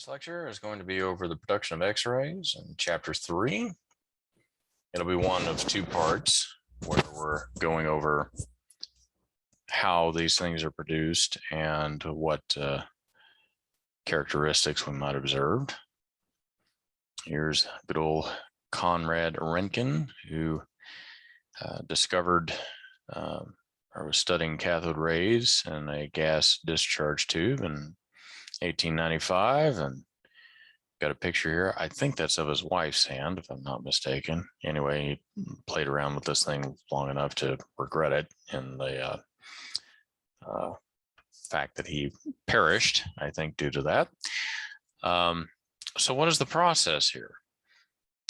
This lecture is going to be over the production of X-rays in chapter 3. It'll be one of two parts where we're going over how these things are produced and what characteristics we might observe. Here's good old Conrad Roentgen, who discovered or was studying cathode rays in a gas discharge tube in 1895, and got a picture here. I think that's of his wife's hand, if I'm not mistaken. Anyway, he played around with this thing long enough to regret it, and the fact that he perished, I think, due to that. So what is the process here?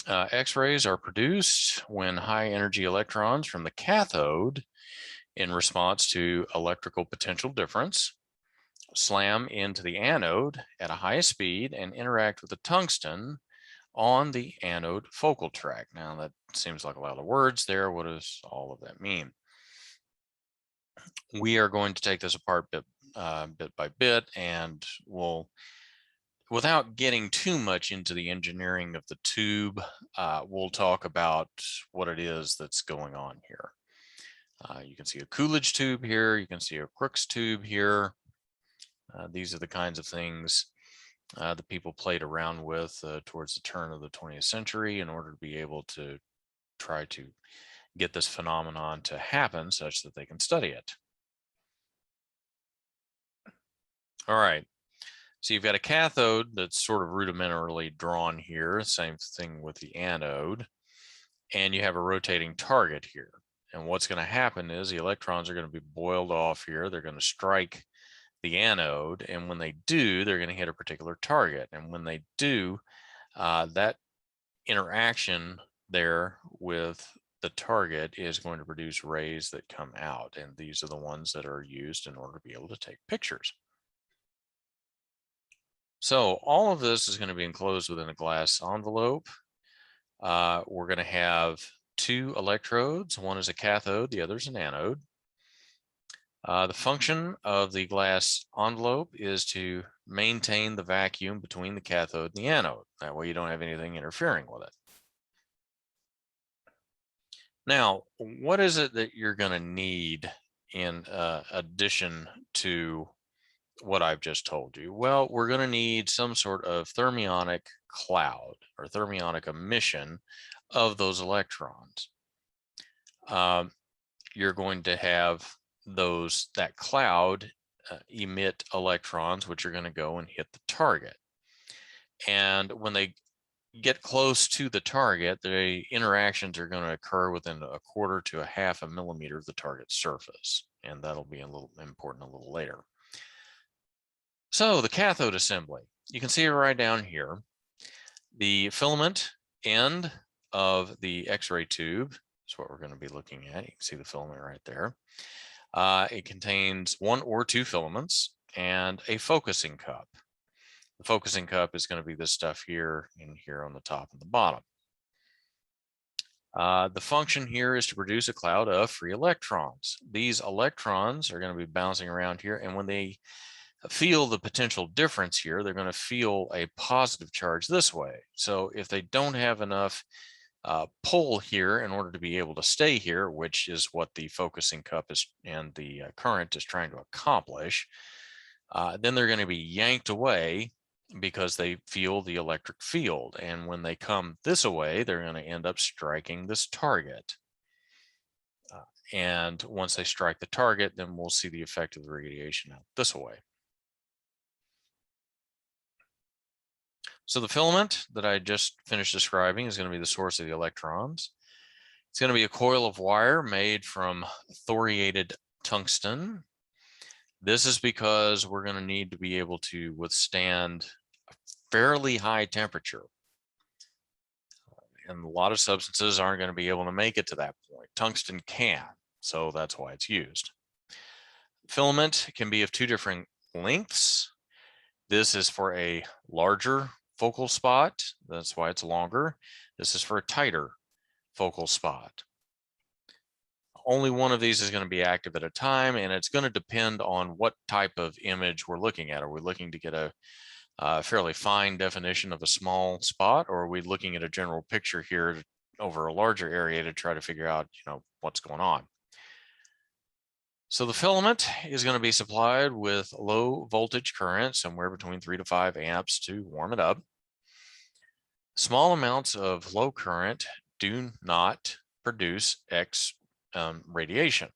X-rays are produced when high energy electrons from the cathode, in response to electrical potential difference, slam into the anode at a high speed and interact with the tungsten on the anode focal tract. Now that seems like a lot of words there. What does all of that mean? We are going to take this apart bit by bit, and we'll, without getting too much into the engineering of the tube, we'll talk about what it is that's going on here. You can see a Coolidge tube here. You can see a Crookes tube here. These are the kinds of things that people played around with towards the turn of the 20th century in order to be able to try to get this phenomenon to happen such that they can study it. All right, so you've got a cathode that's sort of rudimentarily drawn here, same thing with the anode, and you have a rotating target here. And what's going to happen is the electrons are going to be boiled off here. They're going to strike the anode, and when they do, they're going to hit a particular target. And when they do, that interaction there with the target is going to produce rays that come out, and these are the ones that are used in order to be able to take pictures. So all of this is going to be enclosed within a glass envelope. We're going to have two electrodes. One is a cathode, the other is an anode. The function of the glass envelope is to maintain the vacuum between the cathode and the anode. That way you don't have anything interfering with it. Now, what is it that you're going to need in addition to what I've just told you? Well, we're going to need some sort of thermionic cloud or thermionic emission of those electrons. You're going to have that cloud emit electrons, which are going to go and hit the target. And when they get close to the target, the interactions are going to occur within 1/4 to 1/2 millimeter of the target surface. And that'll be important a little later. So the cathode assembly, you can see it right down here. The filament end of the X-ray tube is what we're going to be looking at. You can see the filament right there. It contains 1 or 2 filaments and a focusing cup. The focusing cup is going to be this stuff here and here on the top and the bottom. The function here is to produce a cloud of free electrons. These electrons are going to be bouncing around here, and when they feel the potential difference here, they're going to feel a positive charge this way. So if they don't have enough pull here in order to be able to stay here, which is what the focusing cup is and the current is trying to accomplish, then they're going to be yanked away because they feel the electric field. And when they come this way, they're going to end up striking this target. And once they strike the target, then we'll see the effect of the radiation out this way. So the filament that I just finished describing is going to be the source of the electrons. It's going to be a coil of wire made from thoriated tungsten. This is because we're going to need to be able to withstand a fairly high temperature. And a lot of substances aren't going to be able to make it to that point. Tungsten can, so that's why it's used. Filament can be of 2 different lengths. This is for a larger focal spot. That's why it's longer. This is for a tighter focal spot. only one of these is going to be active at a time, and it's going to depend on what type of image we're looking at. Are we looking to get a fairly fine definition of a small spot, or are we looking at a general picture here over a larger area to try to figure out, what's going on? So the filament is going to be supplied with low voltage current, somewhere between 3 to 5 amps, to warm it up. Small amounts of low current do not produce X radiation.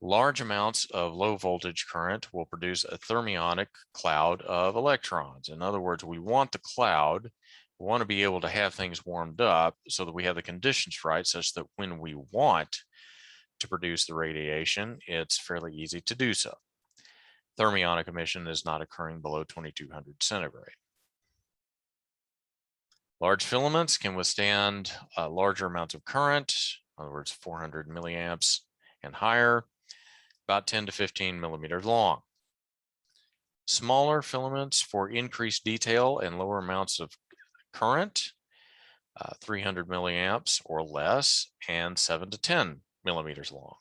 Large amounts of low voltage current will produce a thermionic cloud of electrons. In other words, we want the cloud, we want to be able to have things warmed up so that we have the conditions right, such that when we want to produce the radiation, it's fairly easy to do so. Thermionic emission is not occurring below 2200 centigrade. Large filaments can withstand larger amounts of current, in other words, 400 milliamps and higher, about 10 to 15 millimeters long. Smaller filaments for increased detail and lower amounts of current, 300 milliamps or less, and 7 to 10 millimeters long.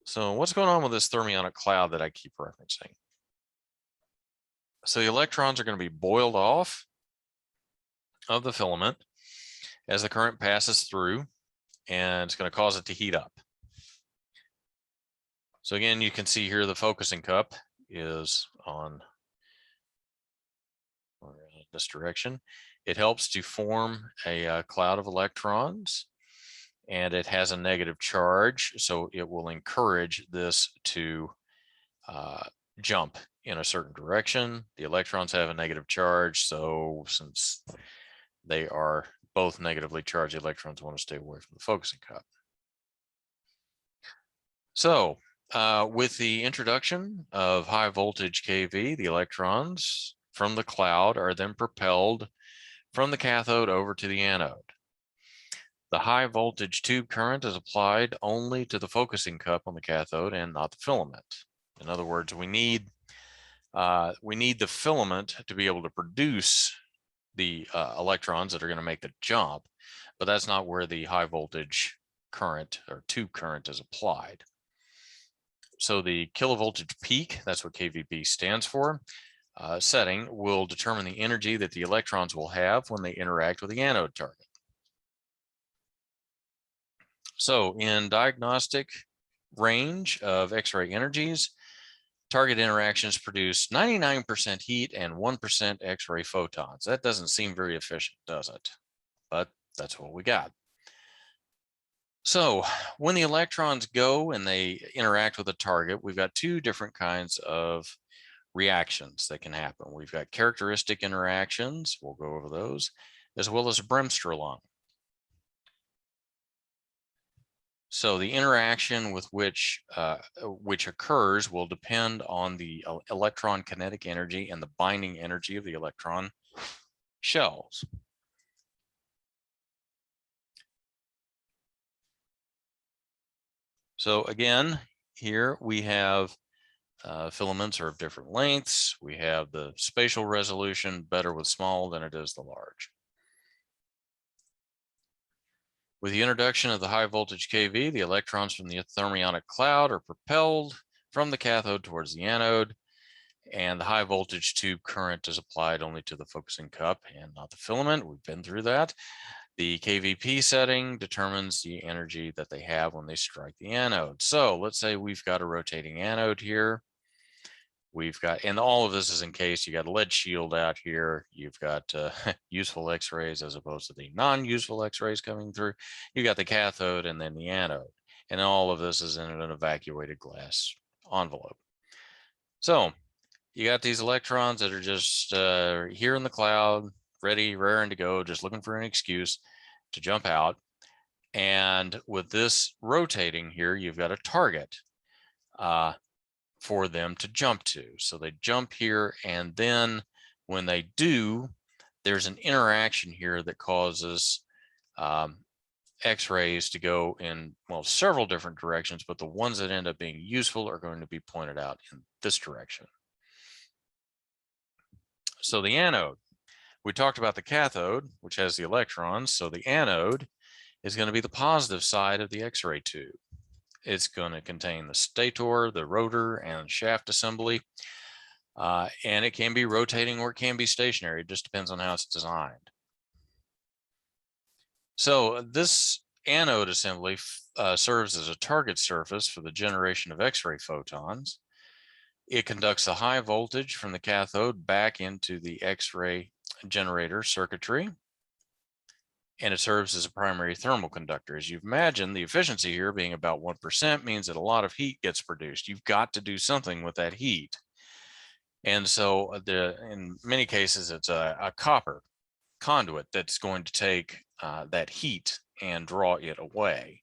So what's going on with this thermionic cloud that I keep referencing? So the electrons are going to be boiled off of the filament as the current passes through, and it's going to cause it to heat up. So again, you can see here the focusing cup is on this direction. It helps to form a cloud of electrons, and it has a negative charge, so it will encourage this to jump in a certain direction. The electrons have a negative charge, so since they are both negatively charged, the electrons want to stay away from the focusing cup. So with the introduction of high voltage KV, the electrons from the cloud are then propelled from the cathode over to the anode. The high voltage tube current is applied only to the focusing cup on the cathode and not the filament. In other words, we need the filament to be able to produce the electrons that are going to make the jump, but that's not where the high voltage current or tube current is applied. So the kilovoltage peak, that's what KVP stands for, setting will determine the energy that the electrons will have when they interact with the anode target. So in diagnostic range of X-ray energies, target interactions produce 99% heat and 1% X-ray photons. That doesn't seem very efficient, does it? But that's what we got. So when the electrons go and they interact with a target, we've got two different kinds of reactions that can happen. We've got characteristic interactions, we'll go over those, as well as bremsstrahlung. So the interaction with which occurs will depend on the electron kinetic energy and the binding energy of the electron shells. So again, here we have filaments are of different lengths. We have the spatial resolution better with small than it is the large. With the introduction of the high voltage KV, the electrons from the thermionic cloud are propelled from the cathode towards the anode, and the high voltage tube current is applied only to the focusing cup and not the filament. We've been through that. The KVP setting determines the energy that they have when they strike the anode. So let's say we've got a rotating anode here. We've got, and all of this is in case you got a lead shield out here. You've got useful X-rays as opposed to the non-useful X-rays coming through. You got the cathode and then the anode. And all of this is in an evacuated glass envelope. So you got these electrons that are just here in the cloud, ready, raring to go, just looking for an excuse to jump out. And with this rotating here, you've got a target for them to jump to. So they jump here, and then when they do, there's an interaction here that causes X-rays to go in, well, several different directions, but the ones that end up being useful are going to be pointed out in this direction. So the anode, we talked about the cathode, which has the electrons. So the anode is going to be the positive side of the X-ray tube. It's going to contain the stator, the rotor, and shaft assembly. And it can be rotating or it can be stationary. It just depends on how it's designed. So this anode assembly serves as a target surface for the generation of X-ray photons. It conducts the high voltage from the cathode back into the X-ray generator circuitry, and it serves as a primary thermal conductor. As you've imagined, the efficiency here being about 1% means that a lot of heat gets produced. You've got to do something with that heat. And so in many cases, it's a copper conduit that's going to take that heat and draw it away.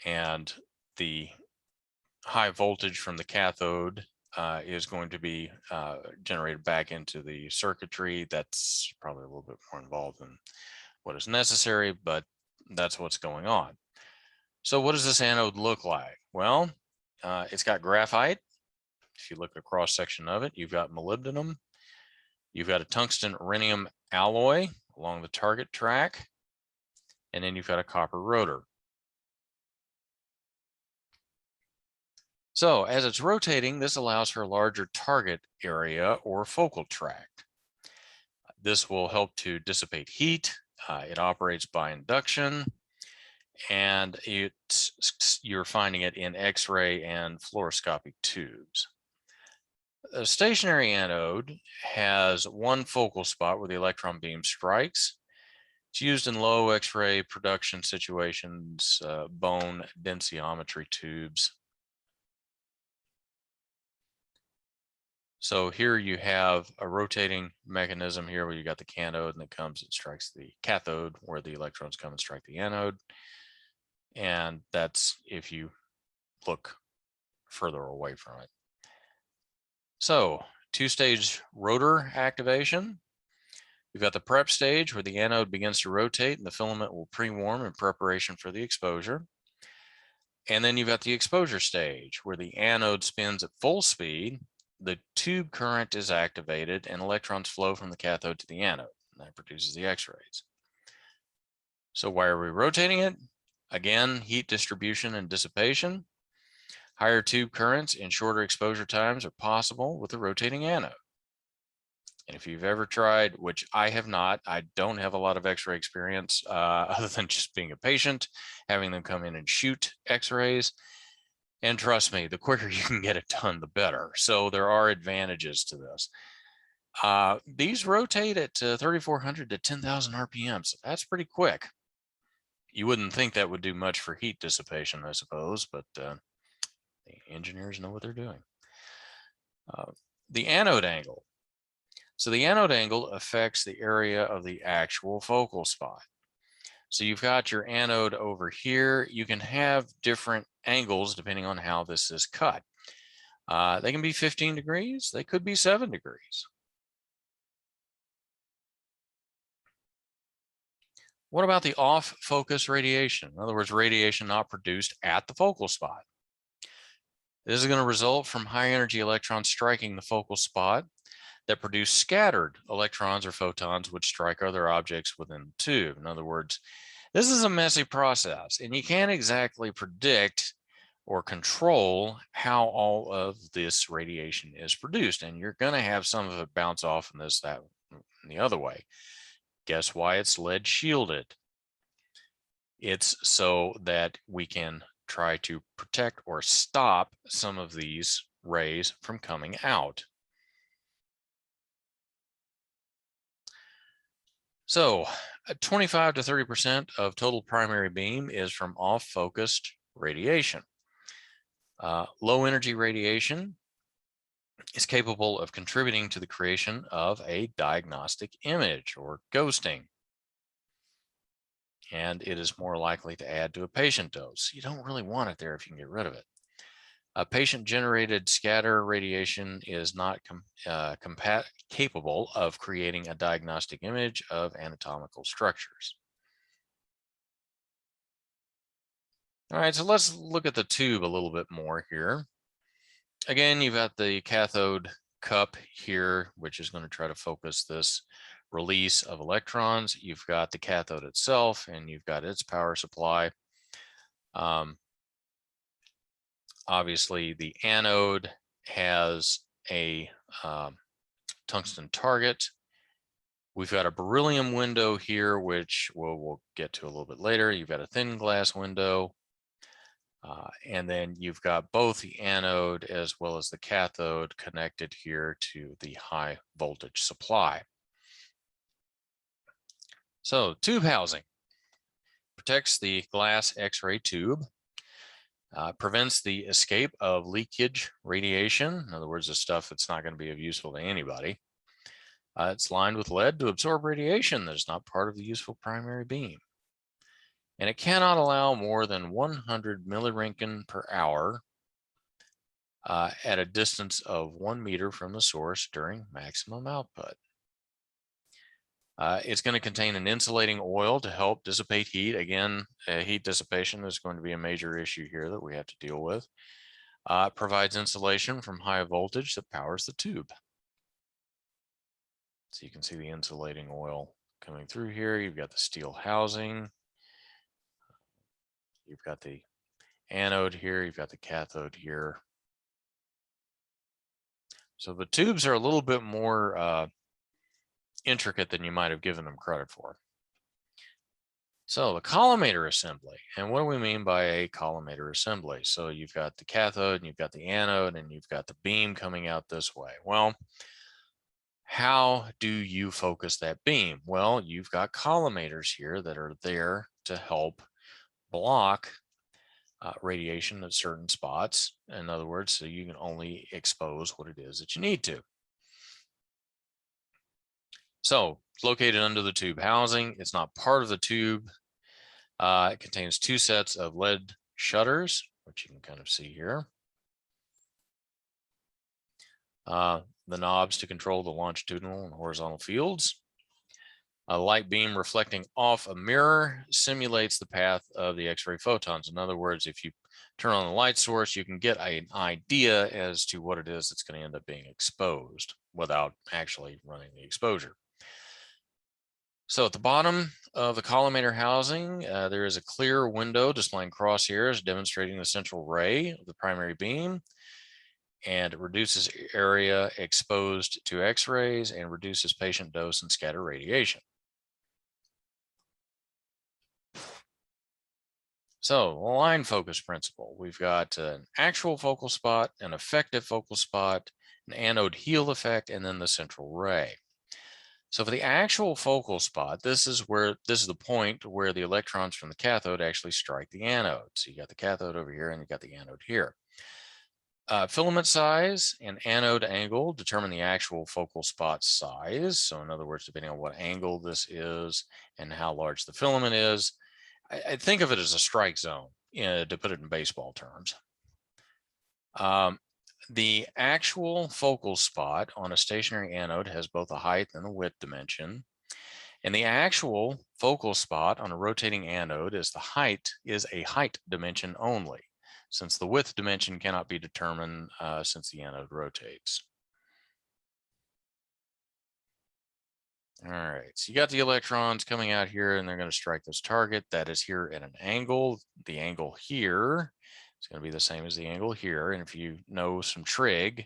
And the high voltage from the cathode is going to be generated back into the circuitry. That's probably a little bit more involved than what is necessary, but that's what's going on. So what does this anode look like? Well, it's got graphite. If you look at a cross section of it, you've got molybdenum. You've got a tungsten rhenium alloy along the target track, and then you've got a copper rotor. So as it's rotating, this allows for a larger target area or focal tract. This will help to dissipate heat. It operates by induction, and you're finding it in X-ray and fluoroscopic tubes. A stationary anode has one focal spot where the electron beam strikes. It's used in low X-ray production situations, bone densitometry tubes. So here you have a rotating mechanism here where you got the canode and it comes and strikes the cathode where the electrons come and strike the anode. And that's if you look further away from it. So two-stage rotor activation. You've got the prep stage where the anode begins to rotate and the filament will pre-warm in preparation for the exposure. And then you've got the exposure stage where the anode spins at full speed, the tube current is activated, and electrons flow from the cathode to the anode. And that produces the X-rays. So why are we rotating it? Again, heat distribution and dissipation. Higher tube currents and shorter exposure times are possible with a rotating anode. And if you've ever tried, which I have not, I don't have a lot of X-ray experience other than just being a patient, having them come in and shoot X-rays. And trust me, the quicker you can get it done, the better. So there are advantages to this. These rotate at 3,400 to 10,000 RPM. So that's pretty quick. You wouldn't think that would do much for heat dissipation, I suppose, but the engineers know what they're doing. The anode angle. So the anode angle affects the area of the actual focal spot. So you've got your anode over here. You can have different angles depending on how this is cut. They can be 15 degrees. They could be 7 degrees. What about the off-focus radiation? In other words, radiation not produced at the focal spot. This is going to result from high energy electrons striking the focal spot that produce scattered electrons or photons which strike other objects within the tube. In other words, this is a messy process, and you can't exactly predict or control how all of this radiation is produced, and you're going to have some of it bounce off in this, that, and the other way. Guess why it's lead shielded? It's so that we can try to protect or stop some of these rays from coming out. So 25 to 30% of total primary beam is from off-focused radiation. Low energy radiation is capable of contributing to the creation of a diagnostic image or ghosting. And it is more likely to add to a patient dose. You don't really want it there if you can get rid of it. Patient-generated scatter radiation is not capable of creating a diagnostic image of anatomical structures. All right, so let's look at the tube a little bit more here. Again, you've got the cathode cup here, which is going to try to focus this release of electrons. You've got the cathode itself, and you've got its power supply. Obviously, the anode has a tungsten target. We've got a beryllium window here, which we'll get to a little bit later. You've got a thin glass window. And then you've got both the anode as well as the cathode connected here to the high voltage supply. So tube housing protects the glass X-ray tube, prevents the escape of leakage radiation. In other words, the stuff that's not going to be of useful to anybody. It's lined with lead to absorb radiation that is not part of the useful primary beam. And it cannot allow more than 100 milliroentgen per hour at a distance of 1 meter from the source during maximum output. It's going to contain an insulating oil to help dissipate heat. Again, heat dissipation is going to be a major issue here that we have to deal with. It provides insulation from high voltage that powers the tube. So you can see the insulating oil coming through here. You've got the steel housing. You've got the anode here. You've got the cathode here. So the tubes are a little bit more intricate than you might have given them credit for. So the collimator assembly, and what do we mean by a collimator assembly? So you've got the cathode, and you've got the anode, and you've got the beam coming out this way. Well, how do you focus that beam? Well, you've got collimators here that are there to help block radiation at certain spots. In other words, so you can only expose what it is that you need to. So it's located under the tube housing. It's not part of the tube. It contains 2 sets of lead shutters, which you can kind of see here. The knobs to control the longitudinal and horizontal fields. A light beam reflecting off a mirror simulates the path of the X-ray photons. In other words, if you turn on the light source, you can get an idea as to what it is that's going to end up being exposed without actually running the exposure. So at the bottom of the collimator housing, there is a clear window displaying crosshairs demonstrating the central ray of the primary beam, and it reduces area exposed to X-rays and reduces patient dose and scatter radiation. So line focus principle, we've got an actual focal spot, an effective focal spot, an anode heel effect, and then the central ray. So for the actual focal spot, this is the point where the electrons from the cathode actually strike the anode. So you got the cathode over here and you got the anode here. Filament size and anode angle determine the actual focal spot size. So in other words, depending on what angle this is and how large the filament is, I think of it as a strike zone, to put it in baseball terms. The actual focal spot on a stationary anode has both a height and a width dimension. And the actual focal spot on a rotating anode is a height dimension only, since the width dimension cannot be determined since the anode rotates. All right, so you got the electrons coming out here and they're going to strike this target that is here at an angle. The angle here is going to be the same as the angle here. And if you know some trig,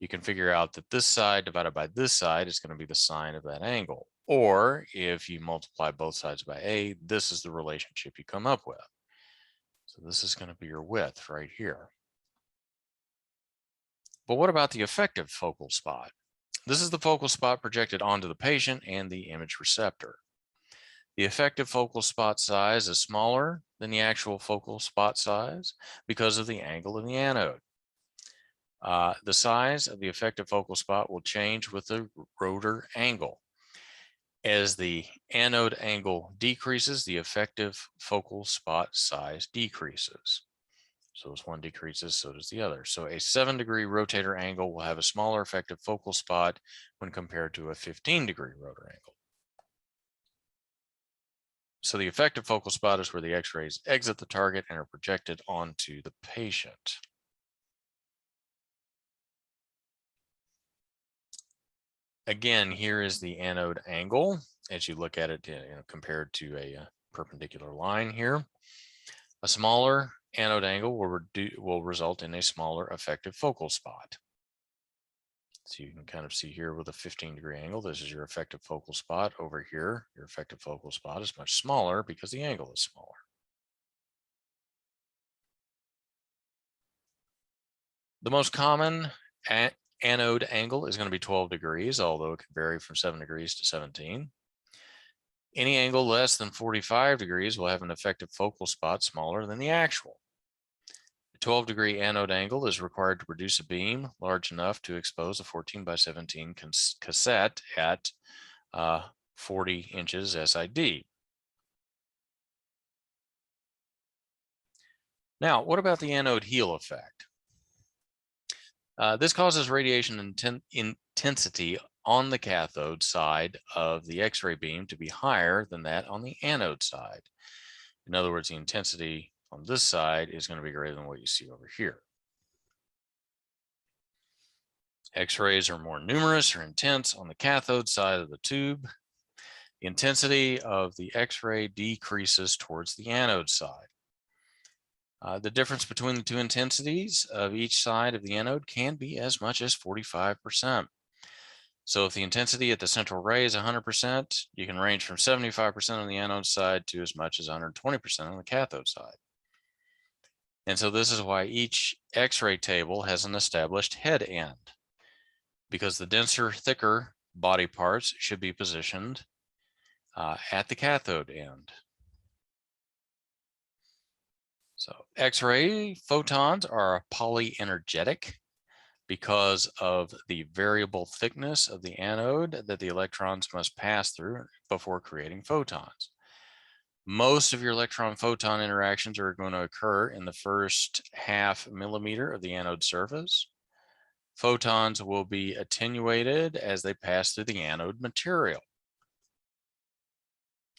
you can figure out that this side divided by this side is going to be the sine of that angle. Or if you multiply both sides by a, this is the relationship you come up with. So this is going to be your width right here. But what about the effective focal spot? This is the focal spot projected onto the patient and the image receptor. The effective focal spot size is smaller than the actual focal spot size because of the angle in the anode. The size of the effective focal spot will change with the rotor angle. As the anode angle decreases, the effective focal spot size decreases. So as one decreases, so does the other. So a 7-degree rotator angle will have a smaller effective focal spot when compared to a 15-degree rotor angle. So the effective focal spot is where the X-rays exit the target and are projected onto the patient. again, here is the anode angle as you look at it, compared to a perpendicular line here. A smaller anode angle will result in a smaller effective focal spot. So you can kind of see here with a 15-degree angle, this is your effective focal spot. Over here, your effective focal spot is much smaller because the angle is smaller. The most common anode angle is going to be 12 degrees, although it can vary from 7 degrees to 17. Any angle less than 45 degrees will have an effective focal spot smaller than the actual. The 12-degree anode angle is required to produce a beam large enough to expose a 14 by 17 cassette at 40 inches SID. Now, what about the anode heel effect? This causes radiation intensity on the cathode side of the X-ray beam to be higher than that on the anode side. In other words, the intensity on this side is going to be greater than what you see over here. X-rays are more numerous or intense on the cathode side of the tube. The intensity of the X-ray decreases towards the anode side. The difference between the two intensities of each side of the anode can be as much as 45%. So if the intensity at the central ray is 100%, you can range from 75% on the anode side to as much as 120% on the cathode side. And so this is why each X-ray table has an established head end, because the denser, thicker body parts should be positioned at the cathode end. So X-ray photons are polyenergetic because of the variable thickness of the anode that the electrons must pass through before creating photons. Most of your electron-photon interactions are going to occur in the first ½ millimeter of the anode surface. Photons will be attenuated as they pass through the anode material.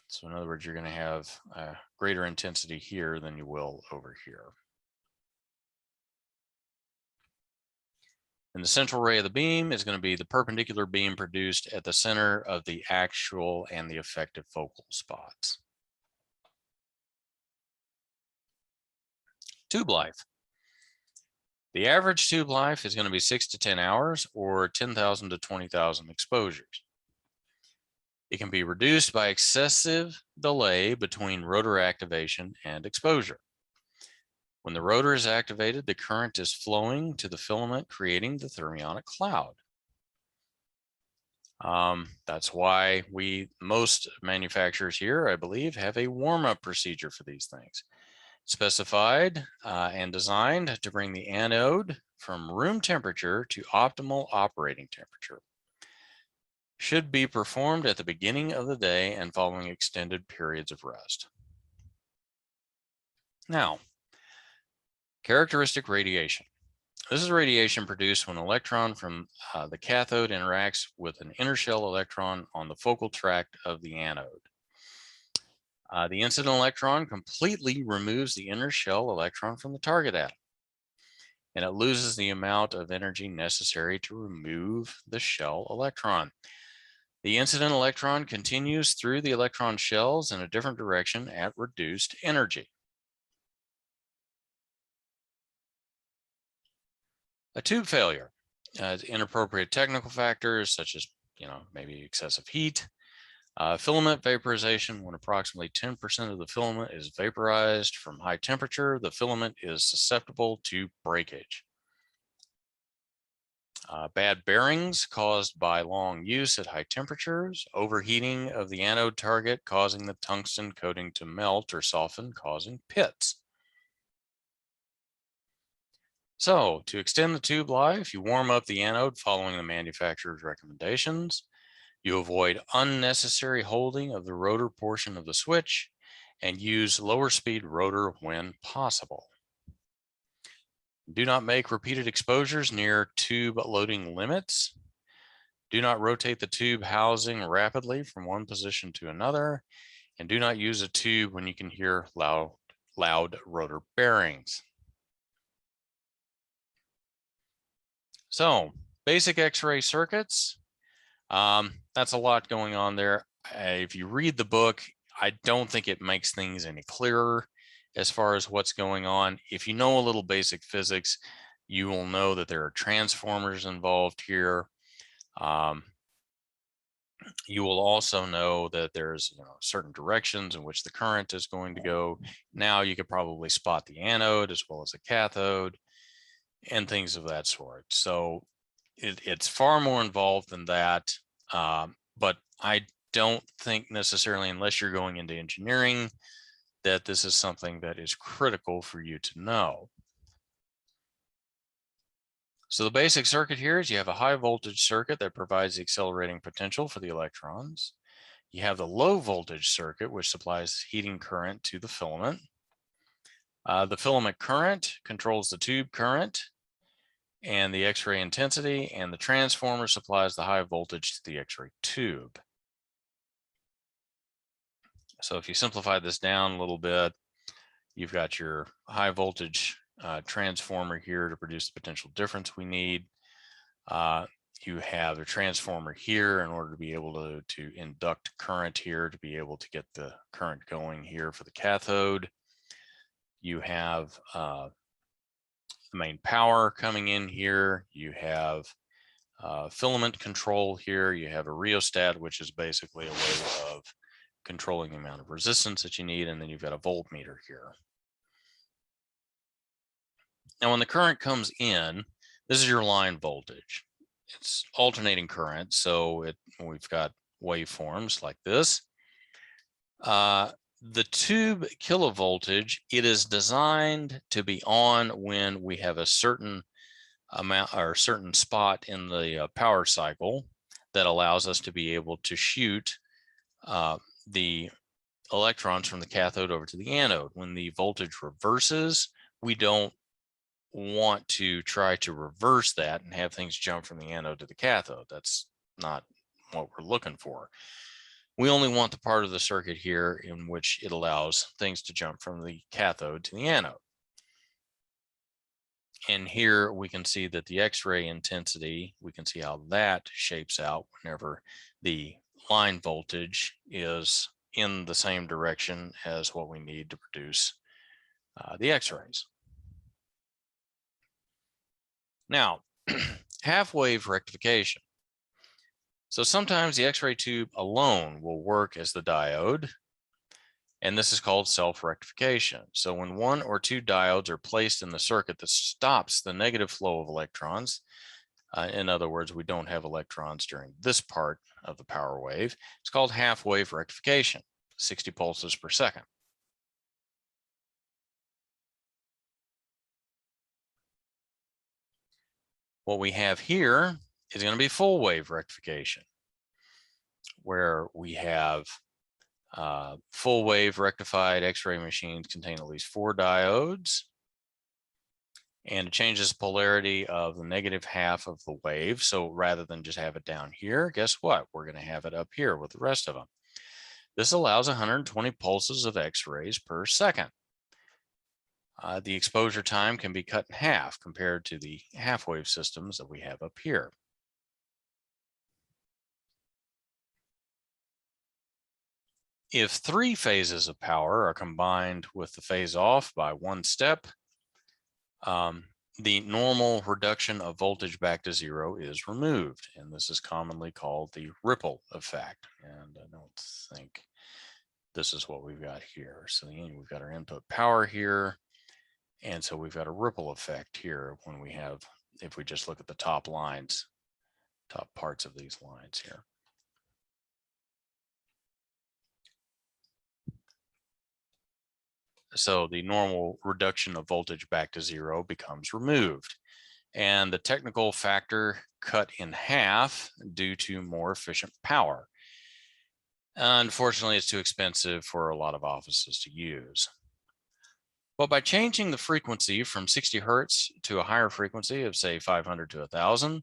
So in other words, you're going to have a greater intensity here than you will over here. And the central ray of the beam is going to be the perpendicular beam produced at the center of the actual and the effective focal spots. Tube life. The average tube life is going to be 6 to 10 hours or 10,000 to 20,000 exposures. It can be reduced by excessive delay between rotor activation and exposure. When the rotor is activated, the current is flowing to the filament, creating the thermionic cloud. That's why most manufacturers here, I believe, have a warm-up procedure for these things. Specified and designed to bring the anode from room temperature to optimal operating temperature. Should be performed at the beginning of the day and following extended periods of rest. Now, characteristic radiation. This is radiation produced when an electron from the cathode interacts with an inner shell electron on the focal tract of the anode. The incident electron completely removes the inner shell electron from the target atom, and it loses the amount of energy necessary to remove the shell electron. The incident electron continues through the electron shells in a different direction at reduced energy. A tube failure has inappropriate technical factors such as, maybe excessive heat, filament vaporization. When approximately 10% of the filament is vaporized from high temperature, the filament is susceptible to breakage. Bad bearings caused by long use at high temperatures, overheating of the anode target causing the tungsten coating to melt or soften, causing pits. So to extend the tube life, you warm up the anode following the manufacturer's recommendations. You avoid unnecessary holding of the rotor portion of the switch and use lower speed rotor when possible. Do not make repeated exposures near tube loading limits. Do not rotate the tube housing rapidly from one position to another, and do not use a tube when you can hear loud rotor bearings. So, basic X-ray circuits. That's a lot going on there. If you read the book, I don't think it makes things any clearer as far as what's going on. If you know a little basic physics, you will know that there are transformers involved here. You will also know that there's certain directions in which the current is going to go. Now you could probably spot the anode as well as the cathode and things of that sort. So it's far more involved than that. But I don't think necessarily, unless you're going into engineering, that this is something that is critical for you to know. So the basic circuit here is you have a high voltage circuit that provides the accelerating potential for the electrons. You have the low voltage circuit, which supplies heating current to the filament. The filament current controls the tube current and the X-ray intensity, and the transformer supplies the high voltage to the X-ray tube. So if you simplify this down a little bit, you've got your high voltage transformer here to produce the potential difference we need. You have a transformer here in order to be able to induct current here to be able to get the current going here for the cathode. You have the main power coming in here. You have filament control here. You have a rheostat, which is basically a way of controlling the amount of resistance that you need. And then you've got a voltmeter here. Now, when the current comes in, this is your line voltage. It's alternating current, so we've got waveforms like this. The tube kilovoltage, it is designed to be on when we have a certain amount or certain spot in the power cycle that allows us to be able to shoot the electrons from the cathode over to the anode. When the voltage reverses, we don't want to try to reverse that and have things jump from the anode to the cathode. That's not what we're looking for. We only want the part of the circuit here in which it allows things to jump from the cathode to the anode. And here we can see that the X-ray intensity, we can see how that shapes out whenever the line voltage is in the same direction as what we need to produce the X-rays. Now, half-wave rectification. So sometimes the X-ray tube alone will work as the diode, and this is called self-rectification. So when one or two diodes are placed in the circuit that stops the negative flow of electrons, in other words, we don't have electrons during this part of the power wave, it's called half-wave rectification, 60 pulses per second. What we have here is going to be full wave rectification, where we have full wave rectified X-ray machines contain at least 4 diodes, and it changes the polarity of the negative half of the wave. So rather than just have it down here, guess what? We're going to have it up here with the rest of them. This allows 120 pulses of X-rays per second. The exposure time can be cut in half compared to the half-wave systems that we have up here. If 3 phases of power are combined with the phase off by 1 step, the normal reduction of voltage back to 0 is removed. And this is commonly called the ripple effect. And I don't think this is what we've got here. So we've got our input power here. And so we've got a ripple effect here when we have, if we just look at the top lines, top parts of these lines here. So the normal reduction of voltage back to 0 becomes removed, and the technical factor cut in half due to more efficient power. Unfortunately, it's too expensive for a lot of offices to use. But by changing the frequency from 60 Hertz to a higher frequency of, say, 500 to 1,000,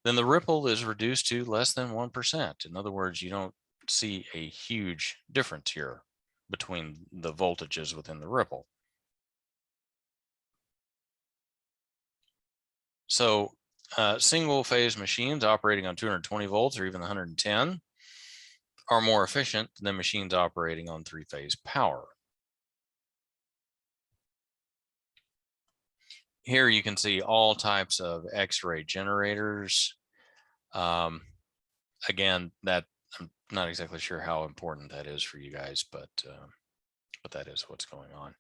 then the ripple is reduced to less than 1%. In other words, you don't see a huge difference here between the voltages within the ripple. So Single phase machines operating on 220 volts or even 110 are more efficient than machines operating on 3-phase power. Here you can see all types of X-ray generators. Again, that I'm not exactly sure how important that is for you guys, but that is what's going on.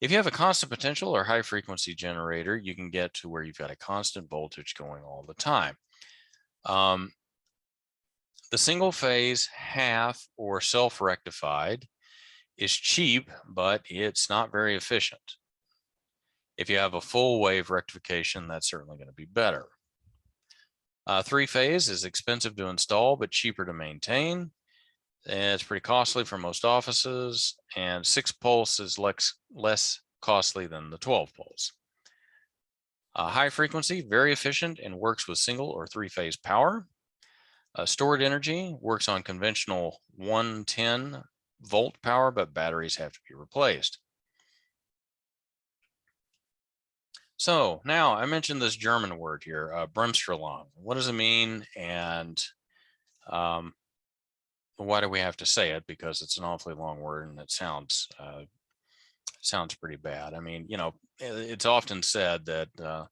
If you have a constant potential or high frequency generator, you can get to where you've got a constant voltage going all the time. The single phase, half, or self-rectified is cheap, but it's not very efficient. If you have a full wave rectification, that's certainly going to be better. 3-phase is expensive to install, but cheaper to maintain. And it's pretty costly for most offices, and 6-pulse is less costly than the 12-pulse. High frequency, very efficient and works with single or 3-phase power. Stored energy works on conventional 110 volt power, but batteries have to be replaced. So now I mentioned this German word here, Bremsstrahlung. What does it mean? And why do we have to say it? Because it's an awfully long word and it sounds pretty bad. I mean, you know, it's often said that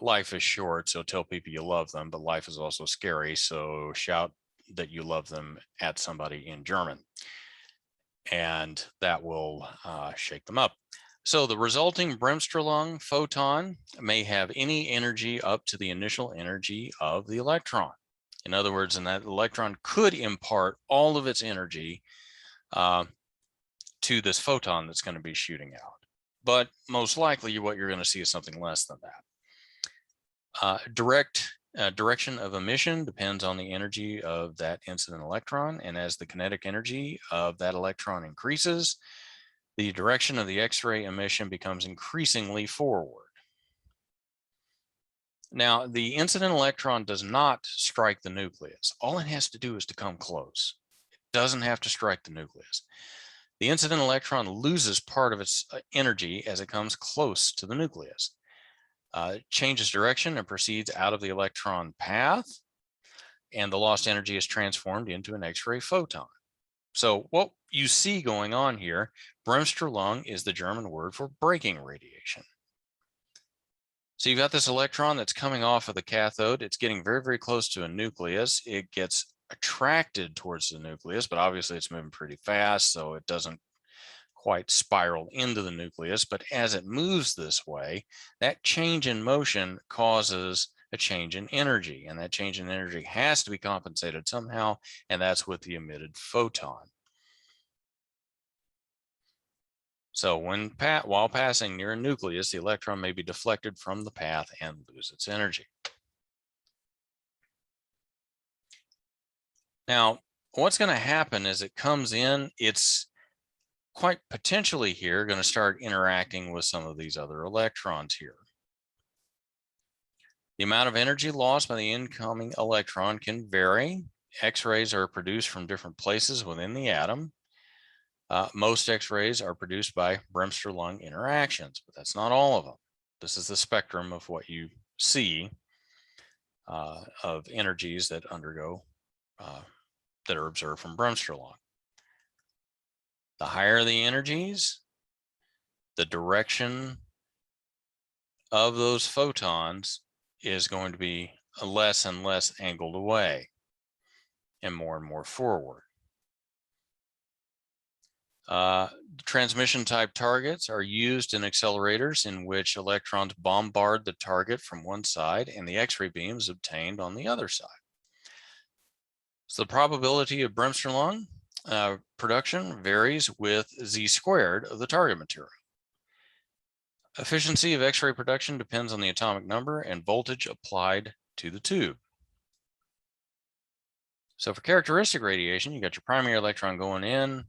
life is short, so tell people you love them, but life is also scary, so shout that you love them at somebody in German, and that will shake them up. So the resulting Bremsstrahlung photon may have any energy up to the initial energy of the electron. In other words, and that electron could impart all of its energy to this photon that's going to be shooting out. But most likely what you're going to see is something less than that. Direction of emission depends on the energy of that incident electron. And as the kinetic energy of that electron increases, the direction of the X-ray emission becomes increasingly forward. Now, the incident electron does not strike the nucleus. All it has to do is to come close. It doesn't have to strike the nucleus. The incident electron loses part of its energy as it comes close to the nucleus. It changes direction and proceeds out of the electron path, and the lost energy is transformed into an X-ray photon. So what you see going on here, Bremsstrahlung is the German word for braking radiation. So you've got this electron that's coming off of the cathode. It's getting very, very close to a nucleus. It gets attracted towards the nucleus, but obviously it's moving pretty fast, so it doesn't quite spiral into the nucleus. But as it moves this way, that change in motion causes a change in energy, and that change in energy has to be compensated somehow, and that's with the emitted photon. So while passing near a nucleus, the electron may be deflected from the path and lose its energy. Now, what's going to happen is it comes in, it's quite potentially here going to start interacting with some of these other electrons here. The amount of energy lost by the incoming electron can vary. X-rays are produced from different places within the atom. Most X-rays are produced by Bremsstrahlung interactions, but that's not all of them. This is the spectrum of what you see of energies that undergo, that are observed from Bremsstrahlung. The higher the energies, the direction of those photons is going to be less and less angled away and more forward. Transmission type targets are used in accelerators in which electrons bombard the target from one side and the X-ray beam is obtained on the other side. So the probability of Bremsstrahlung production varies with z² of the target material. Efficiency of X-ray production depends on the atomic number and voltage applied to the tube. So for characteristic radiation, you got your primary electron going in,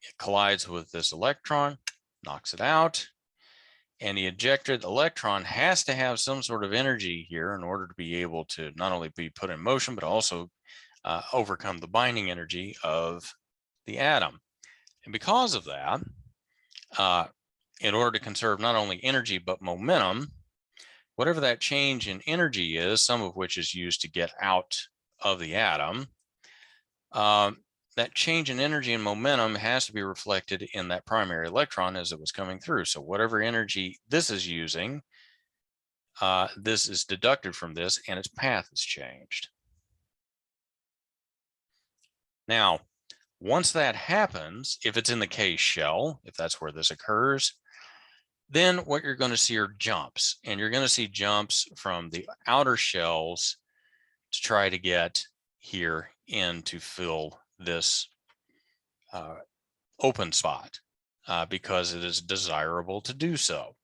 it collides with this electron, knocks it out, and the ejected electron has to have some sort of energy here in order to be able to not only be put in motion, but also overcome the binding energy of the atom. And because of that, in order to conserve not only energy, but momentum, whatever that change in energy is, some of which is used to get out of the atom, that change in energy and momentum has to be reflected in that primary electron as it was coming through. So whatever energy this is using, this is deducted from this and its path is changed. Now, once that happens, if it's in the K shell, if that's where this occurs, then what you're going to see are jumps, and you're going to see jumps from the outer shells to try to get here in to fill this open spot because it is desirable to do so.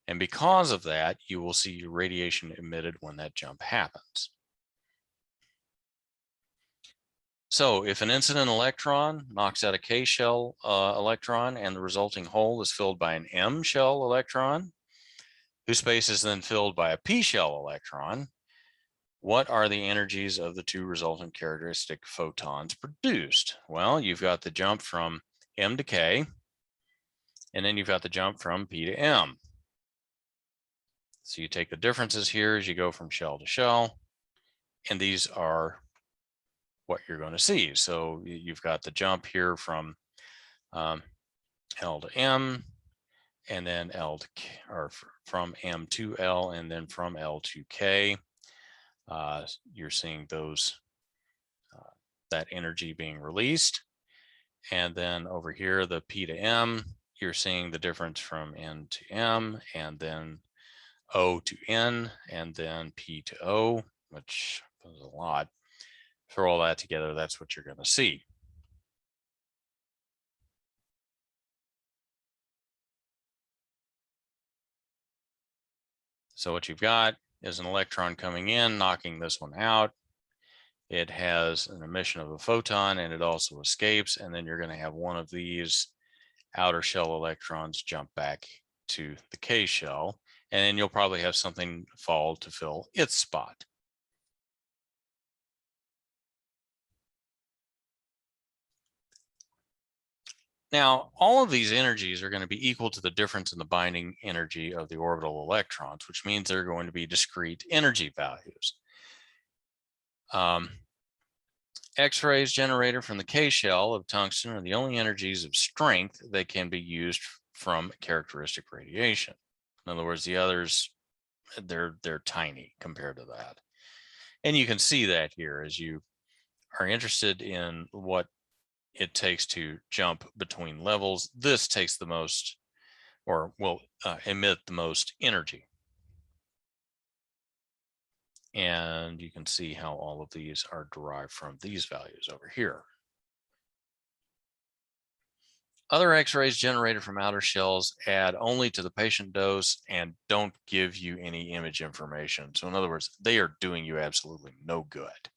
And because of that, you will see radiation emitted when that jump happens. So if an incident electron knocks out a K shell electron and the resulting hole is filled by an M shell electron, whose space is then filled by a P shell electron, what are the energies of the two resultant characteristic photons produced? Well, you've got the jump from M to K, and then you've got the jump from P to M. So you take the differences here as you go from shell to shell, and these are what you're going to see. So you've got the jump here from L to M, and then L to K, or from M to L, and then from L to K. You're seeing those that energy being released. And then over here, the P to M, you're seeing the difference from N to M, and then O to N, and then P to O, which is a lot. Throw all that together, that's what you're going to see. So what you've got is an electron coming in, knocking this one out. It has an emission of a photon and it also escapes. And then you're going to have one of these outer shell electrons jump back to the K shell. And then you'll probably have something fall to fill its spot. Now, all of these energies are going to be equal to the difference in the binding energy of the orbital electrons, which means they're going to be discrete energy values. X-rays generated from the K shell of tungsten are the only energies of strength that can be used from characteristic radiation. In other words, the others, they're tiny compared to that. And you can see that here as you are interested in what it takes to jump between levels. This takes the most, or will emit the most energy. And you can see how all of these are derived from these values over here. Other X-rays generated from outer shells add only to the patient dose and don't give you any image information. So in other words, they are doing you absolutely no good.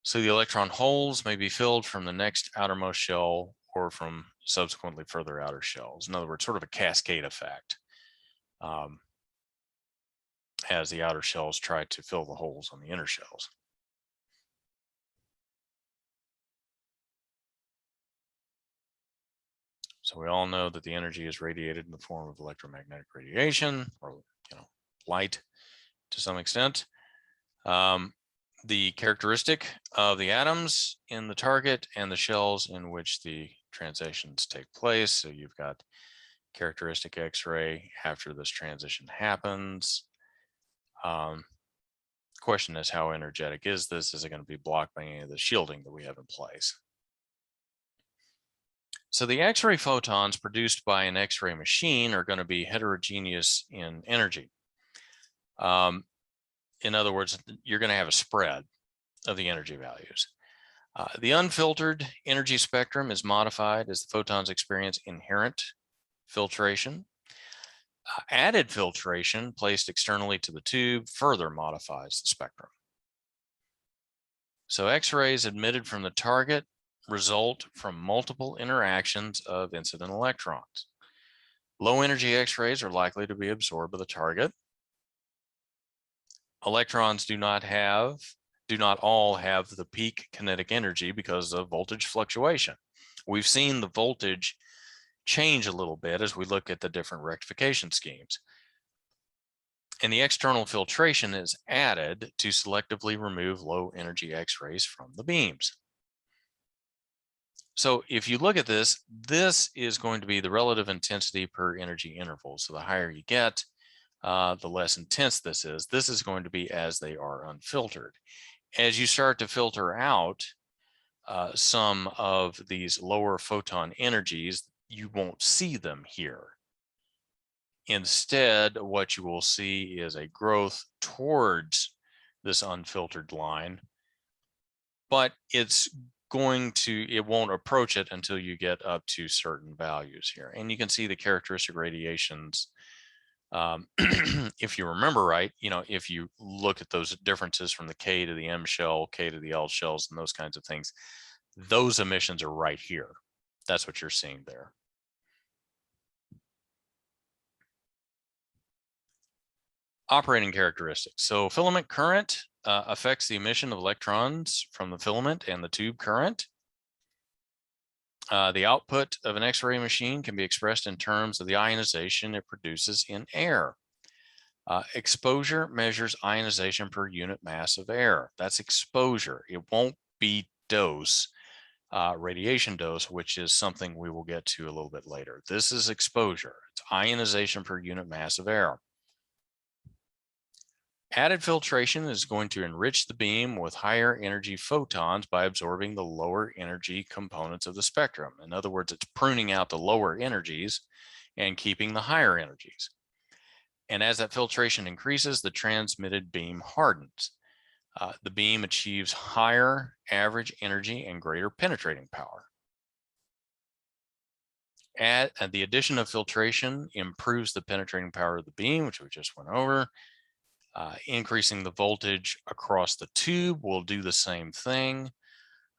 So the electron holes may be filled from the next outermost shell or from subsequently further outer shells. In other words, sort of a cascade effect as the outer shells try to fill the holes on the inner shells. So we all know that the energy is radiated in the form of electromagnetic radiation, or light to some extent. The characteristic of the atoms in the target and the shells in which the transitions take place. So you've got characteristic X-ray after this transition happens. Question is, how energetic is this? Is it going to be blocked by any of the shielding that we have in place? So the X-ray photons produced by an X-ray machine are going to be heterogeneous in energy. In other words, you're going to have a spread of the energy values. The unfiltered energy spectrum is modified as the photons experience inherent filtration. Added filtration placed externally to the tube further modifies the spectrum. So X-rays emitted from the target result from multiple interactions of incident electrons. Low energy X-rays are likely to be absorbed by the target. Electrons do not all have the peak kinetic energy because of voltage fluctuation. We've seen the voltage change a little bit as we look at the different rectification schemes. And the external filtration is added to selectively remove low energy X-rays from the beams. So if you look at this, this is going to be the relative intensity per energy interval. So the higher you get, the less intense this is. This is going to be as they are unfiltered. As you start to filter out some of these lower photon energies, you won't see them here. Instead, what you will see is a growth towards this unfiltered line, but it won't approach it until you get up to certain values here. And you can see the characteristic radiations. If you remember right, if you look at those differences from the K to the M shell, K to the L shells, and those kinds of things, those emissions are right here. That's what you're seeing there. Operating characteristics. So filament current affects the emission of electrons from the filament and the tube current. The output of an X-ray machine can be expressed in terms of the ionization it produces in air. Exposure measures ionization per unit mass of air. That's exposure. It won't be dose, radiation dose, which is something we will get to a little bit later. This is exposure. It's ionization per unit mass of air. Added filtration is going to enrich the beam with higher energy photons by absorbing the lower energy components of the spectrum. In other words, it's pruning out the lower energies and keeping the higher energies. And as that filtration increases, the transmitted beam hardens. The beam achieves higher average energy and greater penetrating power. The addition of filtration improves the penetrating power of the beam, which we just went over. Increasing the voltage across the tube will do the same thing.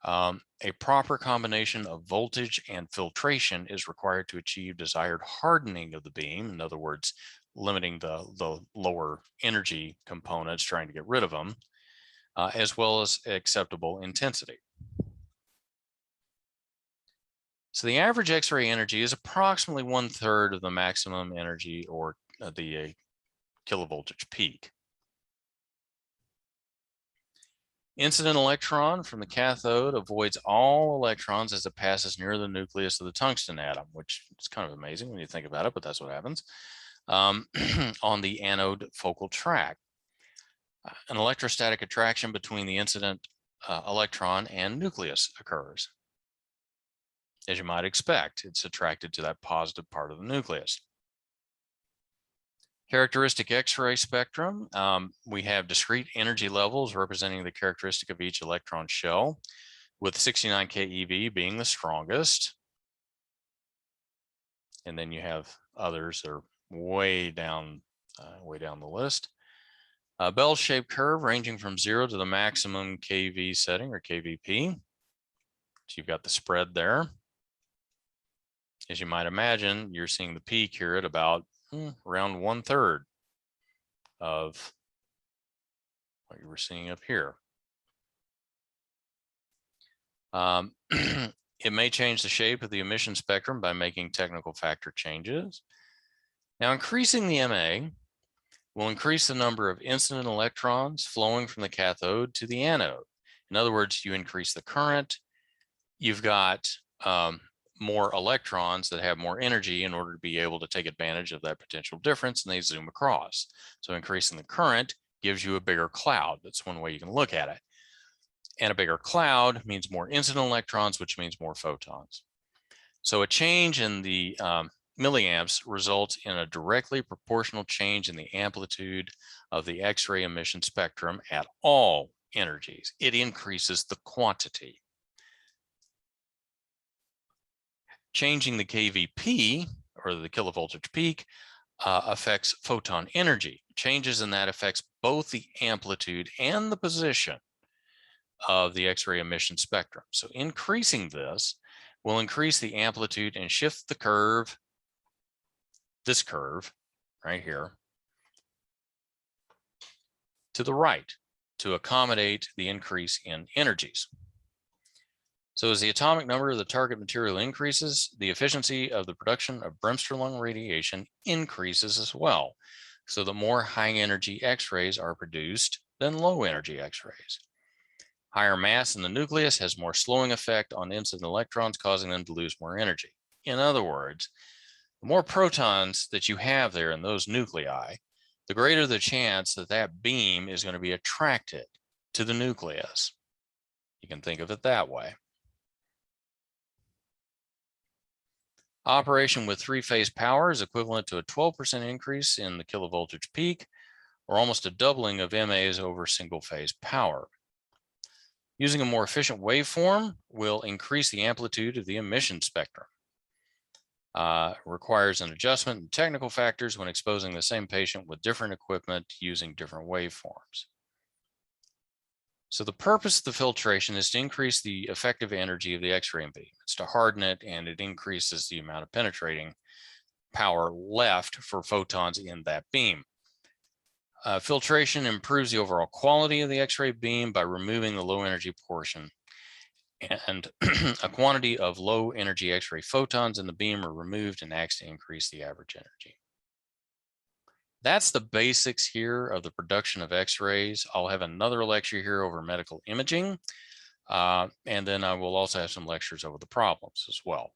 A proper combination of voltage and filtration is required to achieve desired hardening of the beam. In other words, limiting the lower energy components, trying to get rid of them, as well as acceptable intensity. So the average X-ray energy is approximately 1/3 of the maximum energy, or the kilovoltage peak. Incident electron from the cathode avoids all electrons as it passes near the nucleus of the tungsten atom, which is kind of amazing when you think about it, but that's what happens on the anode focal tract. An electrostatic attraction between the incident electron and nucleus occurs. As you might expect, it's attracted to that positive part of the nucleus. Characteristic X-ray spectrum. We have discrete energy levels representing the characteristic of each electron shell, with 69 keV being the strongest. And then you have others that are way down the list. A bell-shaped curve ranging from 0 to the maximum kV setting, or kVp. So you've got the spread there. As you might imagine, you're seeing the peak here at about around 1/3 of what you were seeing up here. It may change the shape of the emission spectrum by making technical factor changes. Now, increasing the MA will increase the number of incident electrons flowing from the cathode to the anode. In other words, you increase the current, you've got more electrons that have more energy in order to be able to take advantage of that potential difference, and they zoom across. So increasing the current gives you a bigger cloud. That's one way you can look at it. And a bigger cloud means more incident electrons, which means more photons. So a change in the milliamps results in a directly proportional change in the amplitude of the X-ray emission spectrum at all energies. It increases the quantity. Changing the kVp, or the kilovoltage peak, affects photon energy. Changes in that affects both the amplitude and the position of the X-ray emission spectrum. So increasing this will increase the amplitude and shift the curve, this curve right here, to the right to accommodate the increase in energies. So as the atomic number of the target material increases, the efficiency of the production of Bremsstrahlung radiation increases as well. so that more high energy X-rays are produced than low energy X-rays. Higher mass in the nucleus has more slowing effect on incident electrons, causing them to lose more energy. In other words, the more protons that you have there in those nuclei, the greater the chance that that beam is going to be attracted to the nucleus. You can think of it that way. Operation with three-phase power is equivalent to a 12% increase in the kilovoltage peak, or almost a doubling of MAs over single-phase power. Using a more efficient waveform will increase the amplitude of the emission spectrum. Requires an adjustment in technical factors when exposing the same patient with different equipment using different waveforms. So the purpose of the filtration is to increase the effective energy of the X-ray beam. It's to harden it, and it increases the amount of penetrating power left for photons in that beam. Filtration improves the overall quality of the X-ray beam by removing the low energy portion, and a quantity of low energy X-ray photons in the beam are removed and acts to increase the average energy. That's the basics here of the production of X-rays. I'll have another lecture here over medical imaging, and then I will also have some lectures over the problems as well.